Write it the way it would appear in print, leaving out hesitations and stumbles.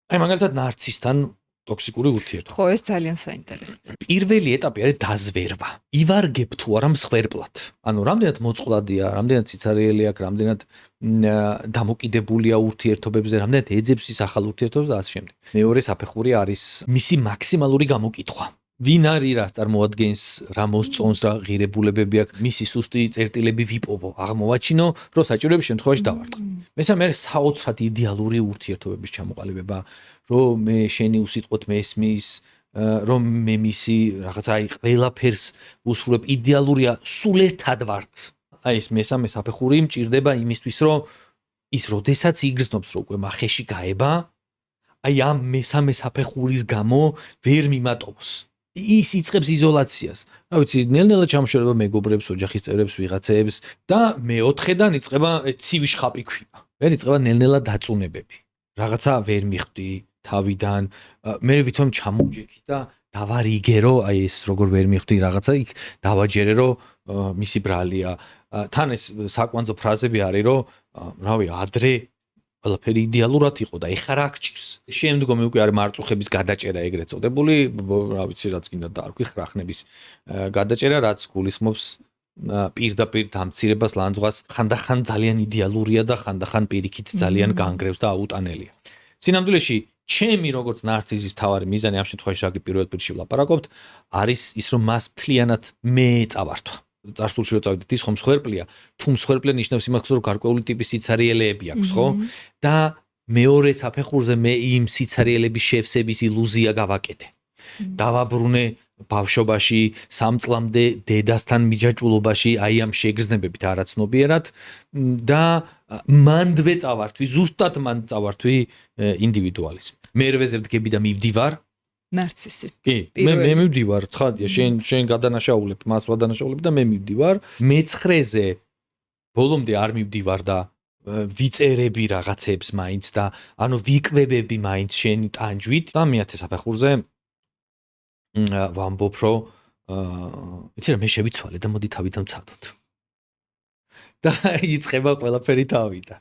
აი მაგალითად ნარცისთან ტოქსიკური ურთიერთობა. ხო, ეს ძალიან საინტერესოა. პირველი ეტაპი არის დაზვერვა. ივარგებ თუ არა მსხვერპლად. ანუ რამდენად მოწყვლადია, რამდენად სიცარიელი აქვს, რამდენად დამოკიდებულია ურთიერთობებზე, რამდენად ეძებს ის ახალ ურთიერთობებს და ასე შემდეგ. მეორე საფეხური არის მისი მაქსიმალური გამოკითხვა. ვინ არის, რას წარმოადგენს, რა მოსწონს, რა ღირებულებები აქვს, მისი სუსტი წერტილები ვიპოვო, აღმოვაჩინო, რომ საჭიროების შემთხვევაში დავარტყო. მესამე არის საოცრად იდეალური ურთიერთობების ჩამოყალიბება, რომ მე შენი უსიტყვოდ მესმის, რომ მე მისი რაღაცა აი ყველაფერს უსურვებ, იდეალურია, სულ ერთად ვართ. აი ეს მესამე საფეხური მჭირდება იმისთვის, რომ ის როდესაც იგრძნობს, რომ უკვე მახეში გაება, აი ამ მესამე საფეხურის გამო ვერ მიმატოვოს. ის იწყებს იზოლაციას. რა ვიცი, ნელ-ნელა ჩამოშორება მეგობრებს, ოჯახის წევრებს, ვიღაცებს და მეოთხედან იწყება ცივი შხაპი ქვია. ვერ იწყება ნელ-ნელა დაწუნებები. რაღაცა ვერ მიხვდი თავიდან, მე ვითომ ჩამოვჯექი და დავარიგერო, აი ეს როგორ ვერ მიხვდი რაღაცა, იქ დავაჯერე, რომ მისი ბრალია. თან ეს საკვანძო ფრაზები არის, რომ რავი, ადრე ყველაფერი იდეალურად იყო და ეხლა რა გჭირს. შემდგომი უკვე არის მარწუხების გადაჭერა ეგრეთ წოდებული, რა ვიცი, რაც კიდე დაარქვი, ხრახნების გადაჭერა, რაც გულისხმობს პირდაპირ დამცირებას, ლანძღვას, ხანდახან ძალიან იდეალურია და ხანდახან პირიქით ძალიან განგრევს და აუტანელია. სინამდვილეში, ჩემი როგორც ნარციზის თავარი მიზანი ამ შემთხვევაში რაგი პირველ პირში ვლაპარაკობთ, არის ის, რომ მას მთლიანად მე წავართვა. წარსულში რო წავიდეთ, ის ხომ მსხვერპლია, თუ მსხვერპლია ნიშნავს იმას, რომ გარკვეული ტიპის სიცარიელეები აქვს, ხო? და მეორე საფეხურზე მე იმ სიცარიელების შევსების ილუზია გავაკეთე. დავაბრუნე ბავშვობაში, 3 წლამდე დედასთან მიჯაჭვულობაში, აი ამ შეგრძნებებით არაცნობიერად და მანდვე წავართვი, ზუსტად მანდ წავართვი ინდივიდუალიზმი. მე რვეზე ვდგები და მივდივარ ნარცისი. კი, მე მივდივარ, ცხადია, შენ გადანაშაულებ, მას ვადანაშაულებ და მე მივდივარ. მე-9-ზე ბოლომდე არ მივდივარ და ვიწერები რაღაცებს მაინც და ანუ ვიკვებები მაინც შენი ტანჯვით და მე-10 საფეხურზე ვამბობ, რომ იცი რა, მე შევიცვალე და მოდი თავიდან ვცადოთ. და იწყება ყველაფერი თავიდან.